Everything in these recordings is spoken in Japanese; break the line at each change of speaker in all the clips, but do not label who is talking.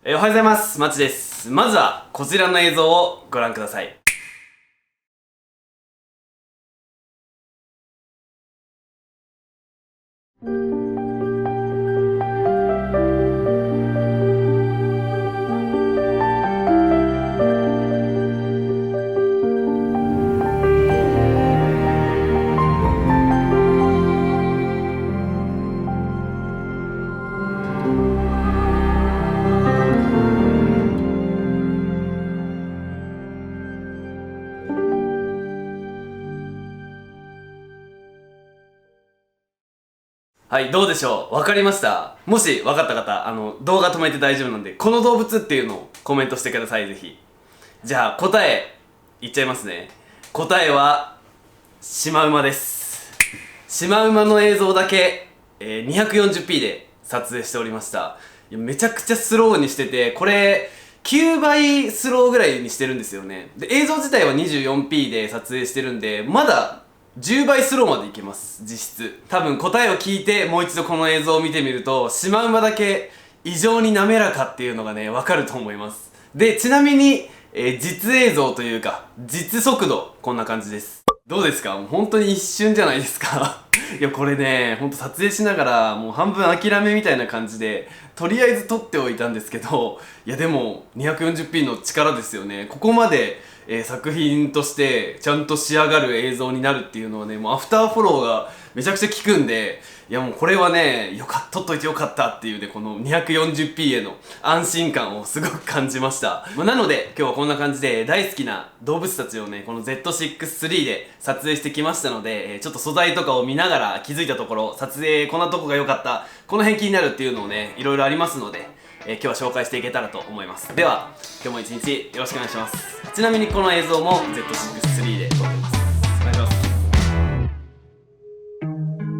おはようございます。まちです。まずはこちらの映像をご覧ください。はい、どうでしょう。わかりました。もしわかった方、動画止めて大丈夫なんで、この動物っていうのをコメントしてください、ぜひ。じゃあ、答え、言っちゃいますね。答えは、シマウマです。シマウマの映像だけ、240p で撮影しておりました。いや、めちゃくちゃスローにしてて、これ、9倍スローぐらいにしてるんですよね。で、映像自体は 24p で撮影してるんで、まだ、10倍スローまでいけます、実質。多分答えを聞いてもう一度この映像を見てみると、シマウマだけ異常に滑らかっていうのがね、わかると思います。で、ちなみに、実映像というか、実速度、こんな感じです。どうですか？もう本当に一瞬じゃないですか。いや、これね、ほんと撮影しながら、もう半分諦めみたいな感じで、とりあえず撮っておいたんですけど、いやでも、240p の力ですよね。ここまで、作品としてちゃんと仕上がる映像になるっていうのはね、もうアフターフォローがめちゃくちゃ効くんで、いやもうこれはね、撮っといてよかったっていうね、この 240p への安心感をすごく感じました。なので今日はこんな感じで大好きな動物たちをね、この Z6-3 で撮影してきましたので、ちょっと素材とかを見ながら気づいたところ、撮影こんなとこが良かった、この辺気になるっていうのをね、いろいろありますので、今日は紹介していけたらと思います。では今日も一日よろしくお願いします。ちなみにこの映像も Z6-3 で撮ってます。お願いしま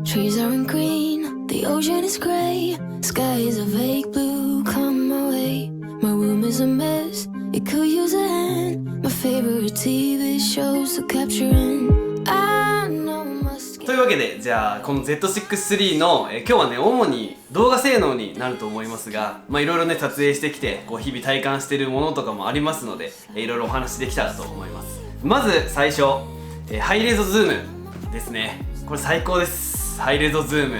す。
Trees aren't green, the ocean is gray, sky is a vague blue, come my way. My room is a mess, it could use a hand. My favorite TV shows to capture in. I know my skin.
というわけで、じゃあこの Z6-3 の、今日はね、主に動画性能になると思いますが、いろいろね、撮影してきて、こう日々体感してるものとかもありますので、いろいろお話できたらと思います。まず最初、ハイレゾズームですね。これ最高です。ハイレゾズーム。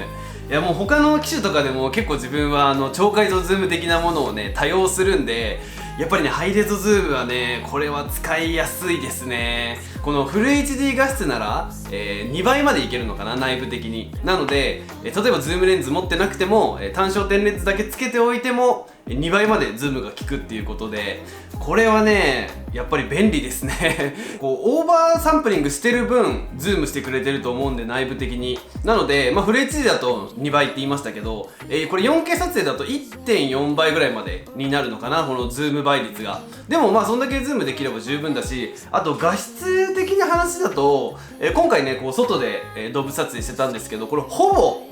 いやもう他の機種とかでも結構自分は超解像ズーム的なものをね、多用するんで、やっぱりね、ハイレゾズームはね、これは使いやすいですね。このフル HD 画質なら、2倍までいけるのかな、内部的に。なので、例えばズームレンズ持ってなくても、単焦点レンズだけつけておいても2倍までズームが効くっていうことで、これはね、やっぱり便利ですね。こうオーバーサンプリングしてる分ズームしてくれてると思うんで、内部的に。なので、フル HD だと2倍って言いましたけど、これ 4K 撮影だと 1.4 倍ぐらいまでになるのかな、このズーム倍率が。でもそんだけズームできれば十分だし、あと画質的な話だと、今回ね、こう外で、動物撮影してたんですけど、これほぼ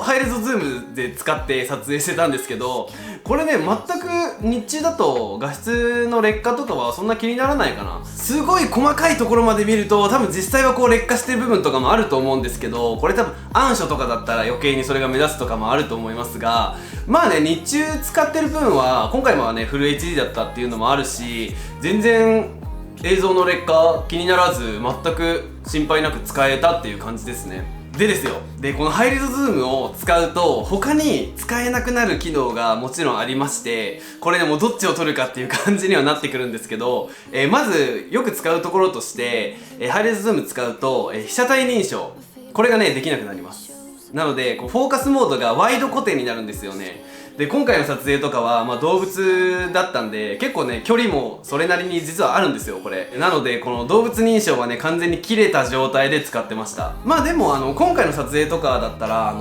ハイレゾズームで使って撮影してたんですけど、これね、全く日中だと画質の劣化とかはそんな気にならないかな。すごい細かいところまで見ると多分実際はこう劣化してる部分とかもあると思うんですけど、これ多分暗所とかだったら余計にそれが目立つとかもあると思いますが、日中使ってる分は今回もね、フル HD だったっていうのもあるし、全然映像の劣化気にならず、全く心配なく使えたっていう感じですね。でですよ。で、このハイレゾズームを使うと他に使えなくなる機能がもちろんありまして、これね、もうどっちを取るかっていう感じにはなってくるんですけど、まずよく使うところとして、ハイレゾズーム使うと、被写体認証、これがね、できなくなります。なのでこうフォーカスモードがワイド固定になるんですよね。で、今回の撮影とかは、動物だったんで、結構ね、距離もそれなりに実はあるんですよ、これ。なので、この動物認証はね、完全に切れた状態で使ってました。でも、今回の撮影とかだったら、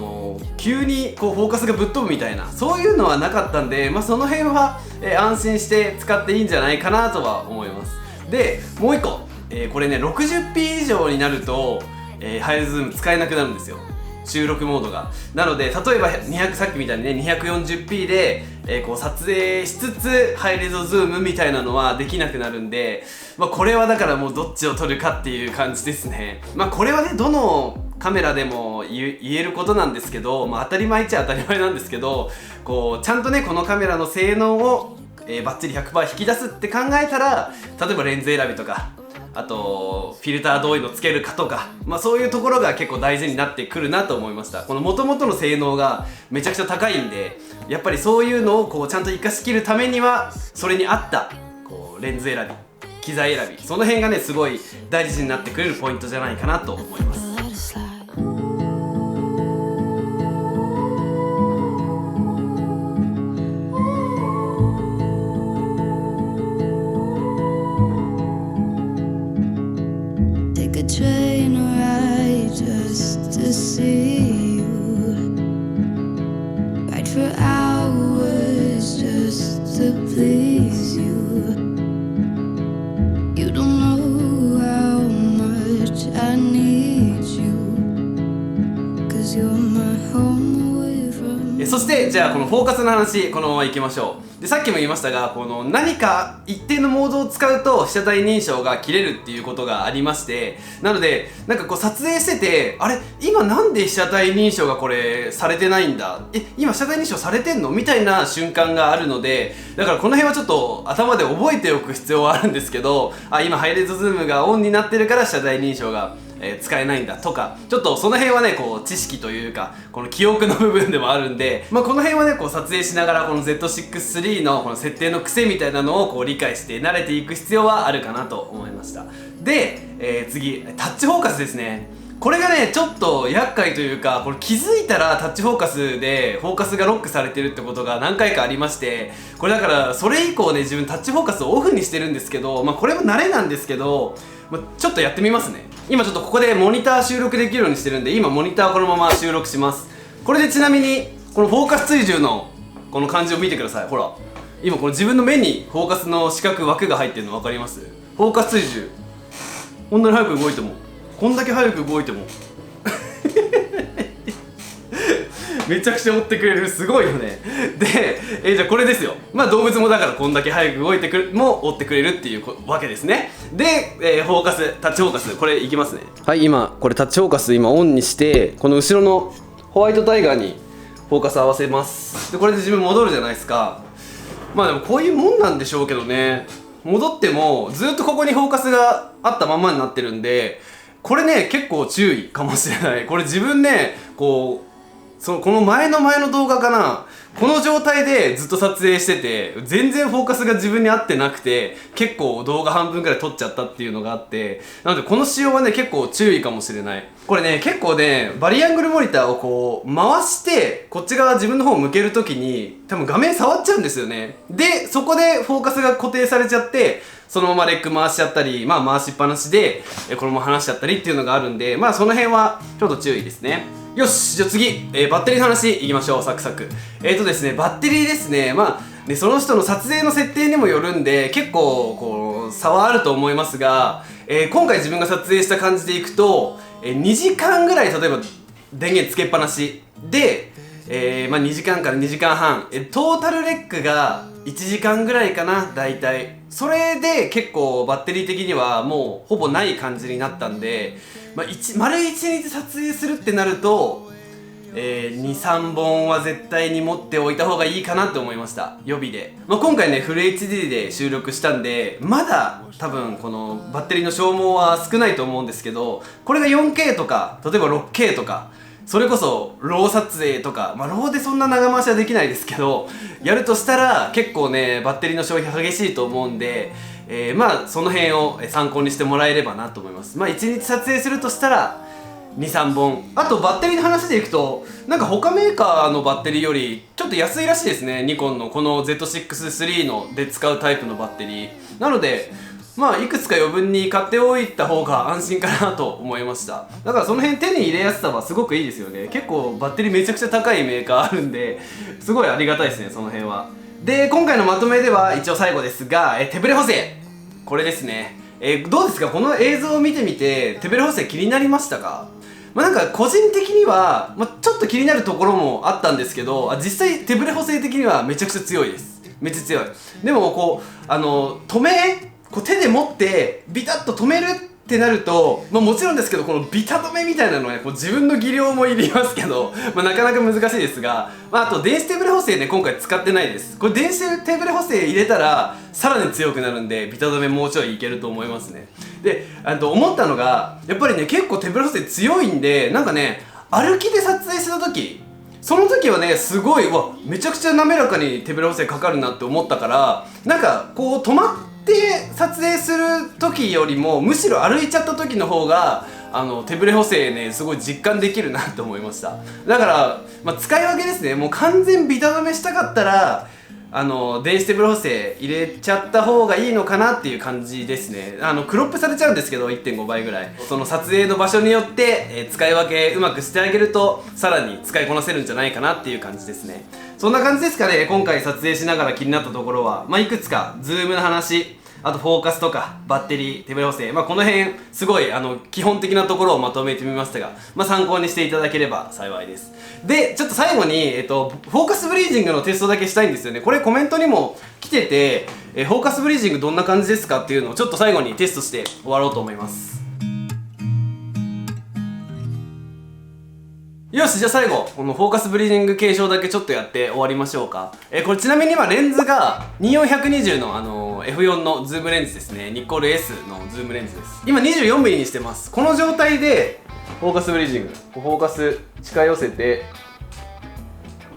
急にこう、フォーカスがぶっ飛ぶみたいな、そういうのはなかったんで、その辺は、安心して使っていいんじゃないかなとは思います。で、もう一個、これね、60p 以上になると、ハイレゾズーム使えなくなるんですよ。収録モードが。なので、例えばさっきみたいにね、240p で、こう撮影しつつハイレゾズームみたいなのはできなくなるんで、これはだからもうどっちを取るかっていう感じですね。これはね、どのカメラでも言えることなんですけど、当たり前っちゃ当たり前なんですけど、こうちゃんとねこのカメラの性能を、バッチリ 100% 引き出すって考えたら、例えばレンズ選びとか、あとフィルターどういうのつけるかとか、そういうところが結構大事になってくるなと思いました。この元々の性能がめちゃくちゃ高いんで、やっぱりそういうのをこうちゃんと活かしきるためには、それに合ったこうレンズ選び、機材選び、その辺がねすごい大事になってくれるポイントじゃないかなと思います。
Train ride just to see you, ride for hours just to please you. You don't know how much I need you, 'cause you're my home away from.
そしてじゃあこのフォーカスの話このままいきましょう。でさっきも言いましたが、この何か一定のモードを使うと被写体認証が切れるっていうことがありまして、なのでなんかこう撮影してて、あれ今なんで被写体認証がこれされてないんだ、今被写体認証されてんのみたいな瞬間があるので、だからこの辺はちょっと頭で覚えておく必要はあるんですけど、今ハイレゾズームがオンになってるから被写体認証が使えないんだとか、ちょっとその辺はねこう知識というかこの記憶の部分でもあるんで、この辺はねこう撮影しながらこの Z6-3 のこの設定の癖みたいなのをこう理解して慣れていく必要はあるかなと思いました。で、次タッチフォーカスですね。これがねちょっと厄介というか、これ気づいたらタッチフォーカスでフォーカスがロックされてるってことが何回かありまして、これだからそれ以降ね自分タッチフォーカスをオフにしてるんですけど、これも慣れなんですけど、ちょっとやってみますね。今ちょっとここでモニター収録できるようにしてるんで、今モニターこのまま収録します。これでちなみにこのフォーカス追従のこの感じを見てください。ほら今この自分の目にフォーカスの四角枠が入ってるの分かります？フォーカス追従こんなに早く動いても、こんだけ早く動いてもめちゃくちゃ追ってくれる、すごいよね。で、じゃあこれですよ。動物もだからこんだけ早く動いてくるも追ってくれるっていうわけですね。で、フォーカス、タッチフォーカス、これいきますね。はい、今これタッチフォーカス今オンにして、この後ろのホワイトタイガーにフォーカス合わせます。でこれで自分戻るじゃないですか。でもこういうもんなんでしょうけどね、戻ってもずっとここにフォーカスがあったままになってるんで、これね結構注意かもしれない。これ自分ねこの前の動画かな、この状態でずっと撮影してて全然フォーカスが自分に合ってなくて、結構動画半分くらい撮っちゃったっていうのがあって、なのでこの仕様はね結構注意かもしれない。これね結構ねバリアングルモニターをこう回してこっち側自分の方を向けるときに多分画面触っちゃうんですよね。でそこでフォーカスが固定されちゃって、そのままレッグ回しちゃったり、回しっぱなしでこのまま離しちゃったりっていうのがあるんで、その辺はちょっと注意ですね。よし、じゃあ次、バッテリーの話いきましょう。サクサク。ですね、バッテリーですね。その人の撮影の設定にもよるんで結構こう差はあると思いますが、今回自分が撮影した感じでいくと、2時間ぐらい例えば電源つけっぱなしで、2時間から2時間半、トータルレッグが1時間ぐらいかな、大体。それで結構バッテリー的にはもうほぼない感じになったんで、丸1日撮影するってなると、2、3本は絶対に持っておいた方がいいかなって思いました。予備で。今回ね、フル HD で収録したんで、まだ多分このバッテリーの消耗は少ないと思うんですけど、これが 4K とか、例えば 6K とか、それこそロー撮影とか、ローでそんな長回しはできないですけど、やるとしたら結構ねバッテリーの消費激しいと思うんで、その辺を参考にしてもらえればなと思います。1日撮影するとしたら 2,3 本。あとバッテリーの話でいくと、なんか他メーカーのバッテリーよりちょっと安いらしいですね。ニコンのこの Z6-3 ので使うタイプのバッテリーなので、いくつか余分に買っておいた方が安心かなと思いました。だからその辺手に入れやすさはすごくいいですよね。結構バッテリーめちゃくちゃ高いメーカーあるんで、すごいありがたいですね、その辺は。で今回のまとめでは一応最後ですが、手ブレ補正これですね。どうですか、この映像を見てみて手ブレ補正気になりましたか？なんか個人的には、ちょっと気になるところもあったんですけど、実際手ブレ補正的にはめちゃくちゃ強いです。めっちゃ強い。でもこう手で持ってビタッと止めるっってなると、もちろんですけどこのビタ止めみたいなのはねこう自分の技量もいりますけど、なかなか難しいですが、あと電子手ブレ補正ね今回使ってないです。これ電子手ブレ補正入れたらさらに強くなるんでビタ止めもうちょいいけると思いますね。で思ったのがやっぱりね結構手ブレ補正強いんで、なんかね歩きで撮影した時その時はねすごいめちゃくちゃ滑らかに手ブレ補正かかるなって思ったから、なんかこう止まって撮影する時よりもむしろ歩いちゃった時の方が手ブレ補正ねすごい実感できるなって思いました。だから、使い分けですね。もう完全ビタ止めしたかったら電子手ブレ補正入れちゃった方がいいのかなっていう感じですね。クロップされちゃうんですけど 1.5 倍ぐらいその撮影の場所によって、使い分けうまくしてあげるとさらに使いこなせるんじゃないかなっていう感じですね。そんな感じですかね。今回撮影しながら気になったところは、いくつかズームの話、あとフォーカスとかバッテリー、手ブレ補正、この辺すごい基本的なところをまとめてみましたが、参考にしていただければ幸いです。でちょっと最後に、フォーカスブリージングのテストだけしたいんですよね。これコメントにも来てて、フォーカスブリージングどんな感じですかっていうのをちょっと最後にテストして終わろうと思います。よし、じゃあ最後このフォーカスブリージング検証だけちょっとやって終わりましょうか。これちなみに今レンズが24120のF4 のズームレンズですね。ニコール S のズームレンズです。今 24mm にしてます。この状態でフォーカスブリージング、フォーカス近寄せて、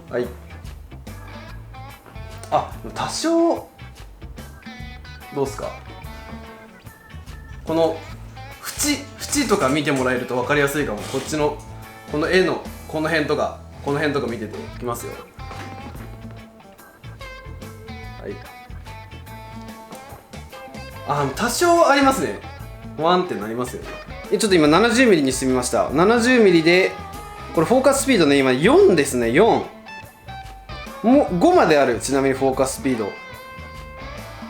はい、多少どうすか、この縁とか見てもらえると分かりやすいかも。こっちのこの絵のこの辺とかこの辺とか見てていきますよ。はい、多少ありますね。ワンってなりますよね。ちょっと今 70mm にしてみました。 70mm でこれフォーカススピードね今4ですね。4もう5まである。ちなみにフォーカススピード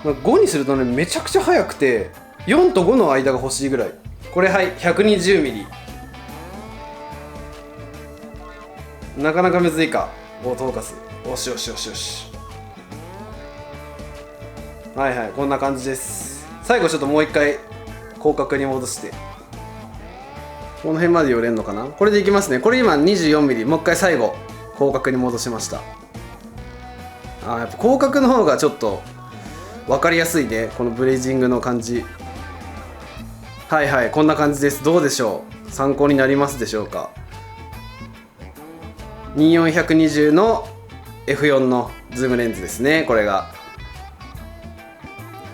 5にするとねめちゃくちゃ速くて、4と5の間が欲しいぐらい。これはい 120mm、 なかなかむずいか。オートフォーカス、よしよしよしよし。はいはい、こんな感じです。最後ちょっともう一回広角に戻して、この辺まで寄れんのかな。これでいきますね。これ今 24mm、 もう一回最後広角に戻しました。やっぱ広角の方がちょっと分かりやすいね、このブレイジングの感じ。はいはい、こんな感じです。どうでしょう、参考になりますでしょうか。24120の F4 のズームレンズですね、これが。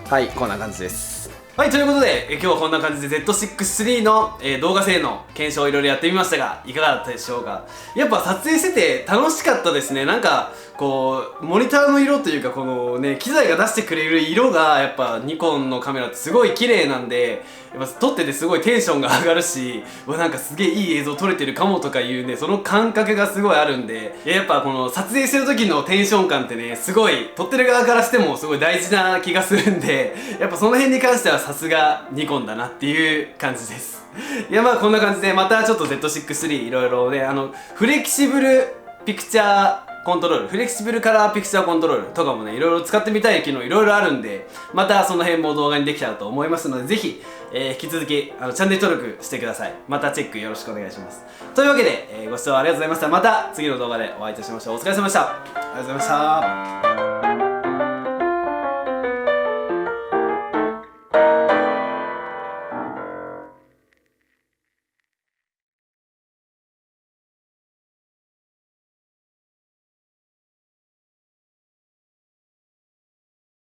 はい、こんな感じです。はい、ということで今日はこんな感じで Z6-3 の、動画性能検証をいろいろやってみましたが、いかがだったでしょうか。やっぱ撮影してて楽しかったですね。なんかこうモニターの色というかこのね機材が出してくれる色がやっぱニコンのカメラってすごい綺麗なんで、やっぱ撮っててすごいテンションが上がるし、なんかすげえいい映像撮れてるかもとかいうね、その感覚がすごいあるんで、やっぱこの撮影してる時のテンション感ってねすごい撮ってる側からしてもすごい大事な気がするんで、やっぱその辺に関してはさすがニコンだなっていう感じです。いやこんな感じでまたちょっと Z6-3 いろいろねフレキシブルピクチャーコントロール、フレキシブルカラーピクチャーコントロールとかもねいろいろ使ってみたい機能いろいろあるんで、またその辺も動画にできたらと思いますので、ぜひ、引き続きチャンネル登録してください。またチェックよろしくお願いします。というわけで、ご視聴ありがとうございました。また次の動画でお会いいたしましょう。お疲れ様でした。ありがとうございました。